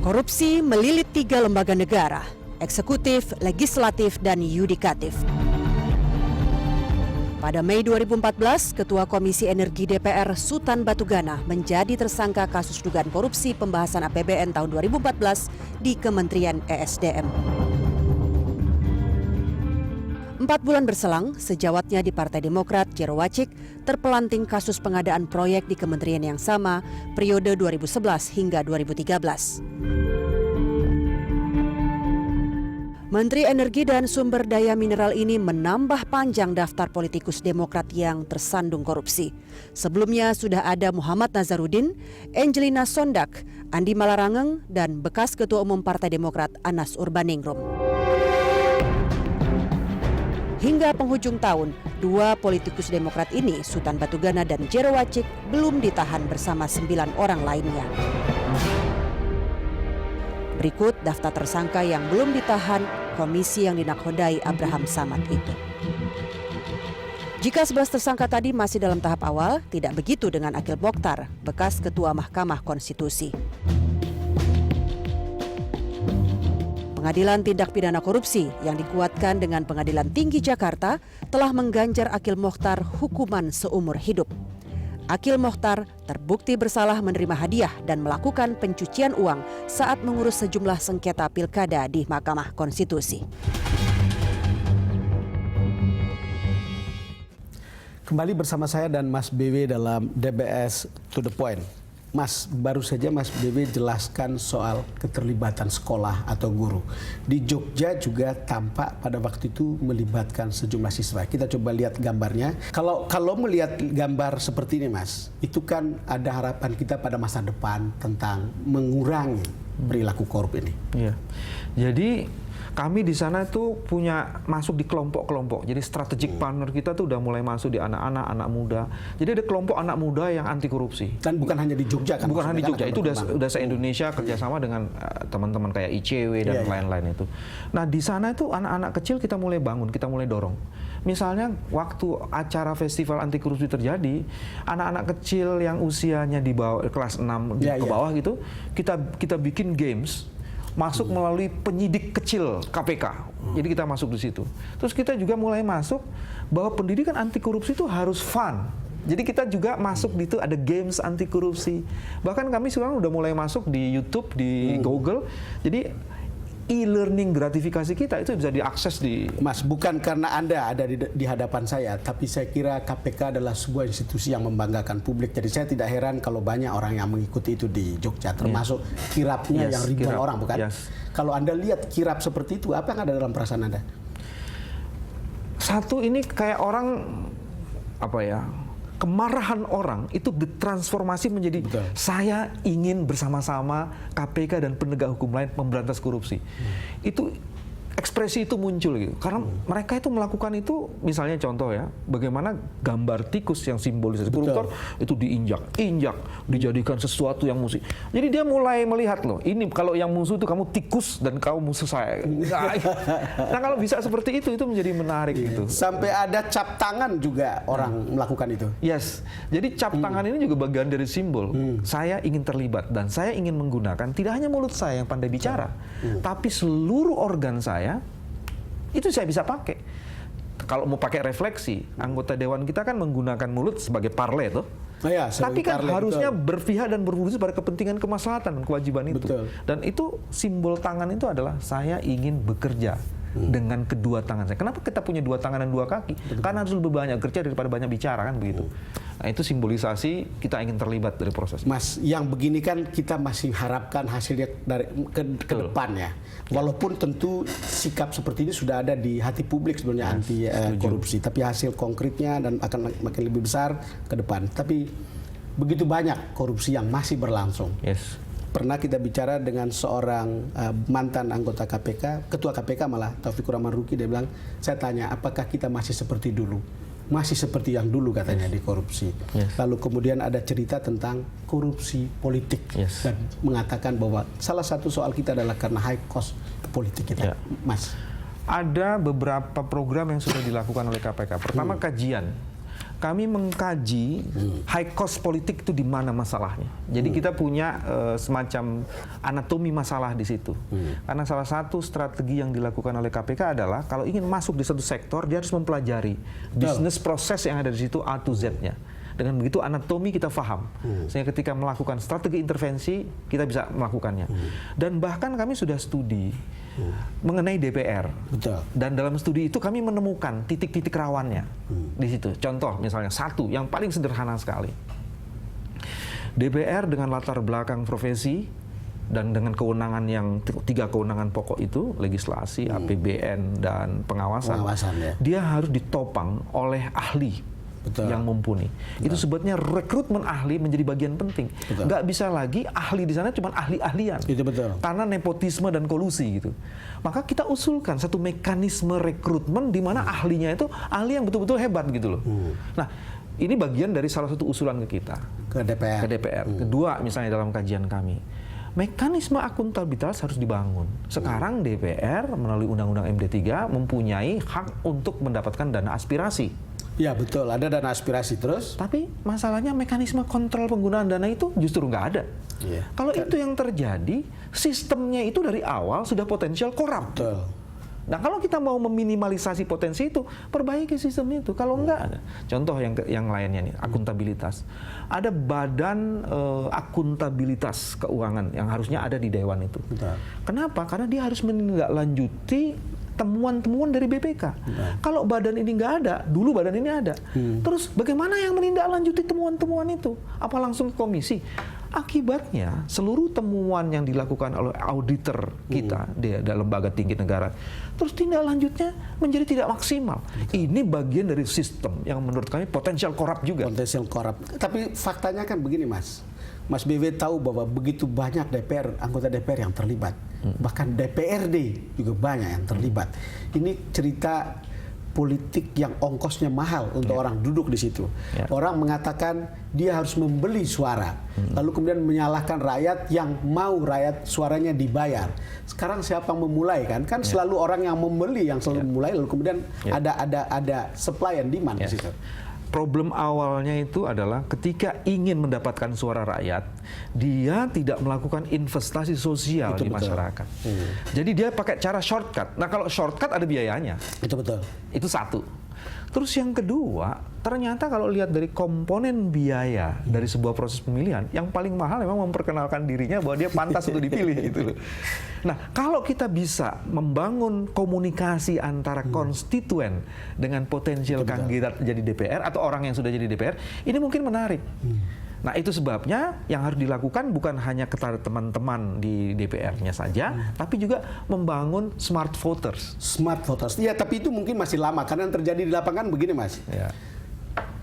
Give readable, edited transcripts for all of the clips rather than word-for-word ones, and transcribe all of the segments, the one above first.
Korupsi melilit 3 lembaga negara, eksekutif, legislatif, dan yudikatif. Pada Mei 2014, Ketua Komisi Energi DPR Sutan Batugana menjadi tersangka kasus dugaan korupsi pembahasan APBN tahun 2014 di Kementerian ESDM. 4 bulan berselang, sejawatnya di Partai Demokrat, Jero Wacik, terpelanting kasus pengadaan proyek di kementerian yang sama periode 2011 hingga 2013. Menteri Energi dan Sumber Daya Mineral ini menambah panjang daftar politikus Demokrat yang tersandung korupsi. Sebelumnya sudah ada Muhammad Nazarudin, Angelina Sondak, Andi Malarangeng, dan bekas Ketua Umum Partai Demokrat Anas Urbaningrum. Hingga penghujung tahun, 2 politikus Demokrat ini, Sutan Batugana dan Jero Wacik, belum ditahan bersama 9 orang lainnya. Berikut daftar tersangka yang belum ditahan komisi yang dinakodai Abraham Samad itu. Jika 11 tersangka tadi masih dalam tahap awal, tidak begitu dengan Akil Mokhtar, bekas Ketua Mahkamah Konstitusi. Pengadilan Tindak Pidana Korupsi yang dikuatkan dengan Pengadilan Tinggi Jakarta telah mengganjar Akil Mokhtar hukuman seumur hidup. Akil Mokhtar terbukti bersalah menerima hadiah dan melakukan pencucian uang saat mengurus sejumlah sengketa pilkada di Mahkamah Konstitusi. Kembali bersama saya dan Mas BW dalam DBS To The Point. Mas, baru saja Mas BW jelaskan soal keterlibatan sekolah atau guru. Di Jogja juga tampak pada waktu itu melibatkan sejumlah siswa. Kita coba lihat gambarnya. Kalau melihat gambar seperti ini, Mas, itu kan ada harapan kita pada masa depan tentang mengurangi perilaku korup ini. Iya. Jadi kami di sana itu punya masuk di kelompok-kelompok. Jadi strategic partner kita tuh udah mulai masuk di anak-anak, anak muda. Jadi ada kelompok anak muda yang anti korupsi. Dan bukan hanya di Jogja kan? Bukan hanya di Jogja, itu udah se-Indonesia kerjasama dengan teman-teman kayak ICW dan lain-lain itu. Nah di sana itu anak-anak kecil kita mulai bangun, kita mulai dorong. Misalnya waktu acara festival anti korupsi terjadi, anak-anak kecil yang usianya di bawah kelas 6 ke bawah gitu, kita bikin games. Masuk melalui penyidik kecil KPK. Jadi kita masuk di situ. Terus kita juga mulai masuk bahwa pendidikan anti korupsi itu harus fun. Jadi kita juga masuk di itu ada games anti korupsi. Bahkan kami sekarang udah mulai masuk di YouTube, di Google. Jadi e-learning gratifikasi kita itu bisa diakses di... Mas, bukan karena Anda ada di hadapan saya, tapi saya kira KPK adalah sebuah institusi yang membanggakan publik. Jadi saya tidak heran kalau banyak orang yang mengikuti itu di Jogja, termasuk kirapnya yang ribuan orang, bukan? Kalau Anda lihat kirap seperti itu, apa yang ada dalam perasaan Anda? Satu, ini kayak orang, apa ya, kemarahan orang itu ditransformasi menjadi saya ingin bersama-sama KPK dan penegak hukum lain memberantas korupsi. Itu ekspresi itu muncul gitu. Karena mereka itu melakukan itu, misalnya contoh ya, bagaimana gambar tikus yang simbolisasi koruptor itu diinjak, dijadikan sesuatu yang musuh. Jadi dia mulai melihat loh, ini kalau yang musuh itu kamu tikus dan kamu musuh saya. Nah kalau bisa seperti itu menjadi menarik gitu. Sampai ada cap tangan juga orang melakukan itu. Yes, jadi cap tangan ini juga bagian dari simbol. Saya ingin terlibat dan saya ingin menggunakan tidak hanya mulut saya yang pandai bicara, tapi seluruh organ saya itu saya bisa pakai. Kalau mau pakai refleksi, anggota dewan kita kan menggunakan mulut sebagai parle tuh. Tapi kan harusnya berpihak dan berfungsi pada kepentingan kemaslahatan dan kewajiban itu. Dan itu simbol tangan itu adalah saya ingin bekerja dengan kedua tangan saya. Kenapa kita punya 2 tangan dan 2 kaki? Karena harus lebih banyak kerja daripada banyak bicara kan begitu. Nah itu simbolisasi kita ingin terlibat dari proses. Mas, yang begini kan kita masih harapkan hasilnya dari ke depan ya. Walaupun tentu sikap seperti ini sudah ada di hati publik sebenarnya anti korupsi, tapi hasil konkretnya dan akan makin lebih besar ke depan. Tapi begitu banyak korupsi yang masih berlangsung. Pernah kita bicara dengan seorang mantan anggota KPK, ketua KPK malah, Taufikur Rahman Ruki, dia bilang, saya tanya apakah kita masih seperti dulu? Masih seperti yang dulu katanya di korupsi. Lalu kemudian ada cerita tentang korupsi politik dan mengatakan bahwa salah satu soal kita adalah karena high cost politik kita. Mas, ada beberapa program yang sudah dilakukan oleh KPK. Pertama kajian. kami mengkaji high cost politik itu di mana masalahnya. Jadi kita punya semacam anatomi masalah di situ. Karena salah satu strategi yang dilakukan oleh KPK adalah kalau ingin masuk di satu sektor, dia harus mempelajari bisnis proses yang ada di situ A to Z-nya. Dengan begitu anatomi kita paham. Sehingga ketika melakukan strategi intervensi, kita bisa melakukannya. Dan bahkan kami sudah studi mengenai DPR. Betul. Dan dalam studi itu kami menemukan titik-titik rawannya di situ. Contoh misalnya satu yang paling sederhana sekali. DPR dengan latar belakang profesi dan dengan kewenangan yang 3 kewenangan pokok itu, legislasi, APBN, dan pengawasan, ya. dia harus ditopang oleh ahli. Betul. Yang mumpuni. Betul. Itu sebabnya rekrutmen ahli menjadi bagian penting. Betul. Nggak bisa lagi ahli di sana cuma ahli-ahlian. Itu betul. Karena nepotisme dan kolusi gitu. Maka kita usulkan satu mekanisme rekrutmen di mana ahlinya itu ahli yang betul-betul hebat gitu loh. Nah, ini bagian dari salah satu usulan ke kita. Ke DPR. Kedua, misalnya dalam kajian kami, mekanisme akuntabilitas harus dibangun. Sekarang DPR melalui Undang-Undang MD3 mempunyai hak untuk mendapatkan dana aspirasi. Ya betul, ada dana aspirasi terus. Tapi masalahnya mekanisme kontrol penggunaan dana itu justru nggak ada. Iya. Kalau itu yang terjadi, sistemnya itu dari awal sudah potensial korup. Betul. Nah, kalau kita mau meminimalisasi potensi itu, perbaiki sistem itu. Kalau enggak, contoh yang lainnya nih, akuntabilitas. Ada badan akuntabilitas keuangan yang harusnya ada di Dewan itu. Betul. Kenapa? Karena dia harus menindaklanjuti temuan-temuan dari BPK. Kalau badan ini nggak ada, dulu badan ini ada. Terus bagaimana yang menindaklanjuti temuan-temuan itu? Apa langsung ke komisi? Akibatnya seluruh temuan yang dilakukan oleh auditor kita di lembaga tinggi negara, terus tindak lanjutnya menjadi tidak maksimal. Ini bagian dari sistem yang menurut kami potensial korup juga. Potensial korup. Tapi faktanya kan begini, Mas. Mas BW tahu bahwa begitu banyak anggota DPR yang terlibat. Bahkan DPRD juga banyak yang terlibat. Ini cerita politik yang ongkosnya mahal untuk orang duduk di situ. Orang mengatakan dia harus membeli suara. Lalu kemudian menyalahkan rakyat yang mau rakyat suaranya dibayar. Sekarang siapa yang memulai kan? Kan selalu orang yang membeli yang selalu memulai, lalu kemudian ada supply and demand di situ. Problem awalnya itu adalah ketika ingin mendapatkan suara rakyat, dia tidak melakukan investasi sosial di masyarakat. Jadi dia pakai cara shortcut. Nah, kalau shortcut ada biayanya. Itu betul. Itu satu. Terus yang kedua, ternyata kalau lihat dari komponen biaya dari sebuah proses pemilihan, yang paling mahal memang memperkenalkan dirinya bahwa dia pantas untuk dipilih gitu loh. Nah, kalau kita bisa membangun komunikasi antara konstituen dengan potensial kandidat jadi DPR atau orang yang sudah jadi DPR, ini mungkin menarik. Nah, itu sebabnya yang harus dilakukan bukan hanya kepada teman-teman di DPR-nya saja, tapi juga membangun smart voters. Smart voters. Iya, tapi itu mungkin masih lama karena yang terjadi di lapangan begini, Mas. Ya.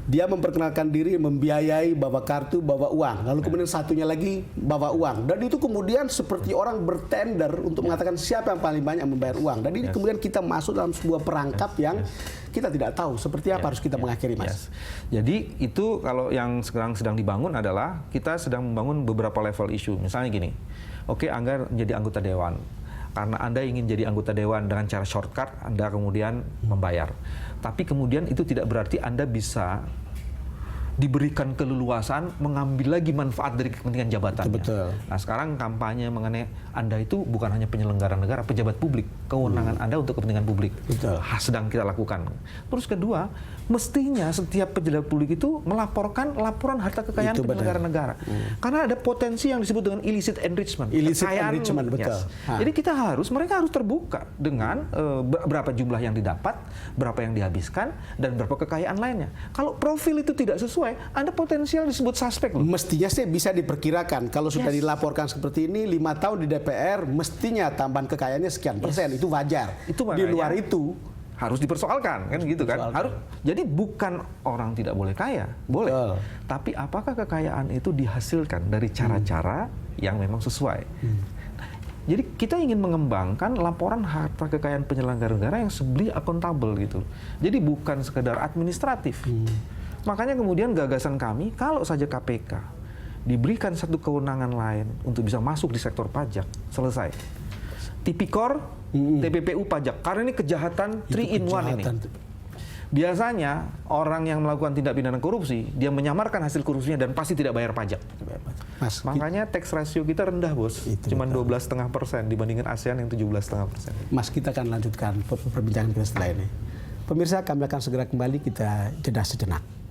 Dia memperkenalkan diri, membiayai, bawa kartu, bawa uang. Lalu kemudian satunya lagi bawa uang. Dan itu kemudian seperti orang bertender untuk mengatakan siapa yang paling banyak membayar uang. Dan ini kemudian kita masuk dalam sebuah perangkap yang kita tidak tahu seperti apa harus kita mengakhiri, Mas. Jadi itu kalau yang sekarang sedang dibangun adalah kita sedang membangun beberapa level isu. Misalnya gini, oke, Angga menjadi anggota dewan. Karena Anda ingin jadi anggota dewan dengan cara shortcut, Anda kemudian membayar. Tapi kemudian itu tidak berarti Anda bisa diberikan keleluasan mengambil lagi manfaat dari kepentingan jabatannya. Betul. Nah, sekarang kampanye mengenai Anda itu bukan hanya penyelenggara negara, pejabat publik. Kewenangan Anda untuk kepentingan publik. Betul. Sedang kita lakukan. Terus kedua, mestinya setiap pejabat publik itu melaporkan laporan harta kekayaan penyelenggara negara. Karena ada potensi yang disebut dengan illicit enrichment. Illicit enrichment, betul. Jadi mereka harus terbuka dengan berapa jumlah yang didapat, berapa yang dihabiskan, dan berapa kekayaan lainnya. Kalau profil itu tidak sesuai, Anda potensial disebut suspek loh. Mestinya sih bisa diperkirakan kalau sudah dilaporkan seperti ini 5 tahun di DPR, mestinya tambahan kekayaannya sekian persen, itu wajar. Itu di luar itu harus dipersoalkan kan gitu kan. Jadi bukan orang tidak boleh kaya, boleh. Tapi apakah kekayaan itu dihasilkan dari cara-cara yang memang sesuai? Jadi kita ingin mengembangkan laporan harta kekayaan penyelenggara negara yang simply akuntabel gitu. Jadi bukan sekedar administratif. Makanya kemudian gagasan kami, kalau saja KPK diberikan satu kewenangan lain untuk bisa masuk di sektor pajak, selesai. Tipikor, TPPU pajak, karena ini kejahatan 3 in 1 ini. Biasanya orang yang melakukan tindak pidana korupsi, dia menyamarkan hasil korupsinya dan pasti tidak bayar pajak. Mas, Makanya tax ratio kita rendah, Bos. Cuma 12,5% dibandingkan ASEAN yang 17,5%. Mas, kita akan lanjutkan perbincangan kita setelah ini. Pemirsa, kami akan segera kembali, kita jeda sejenak.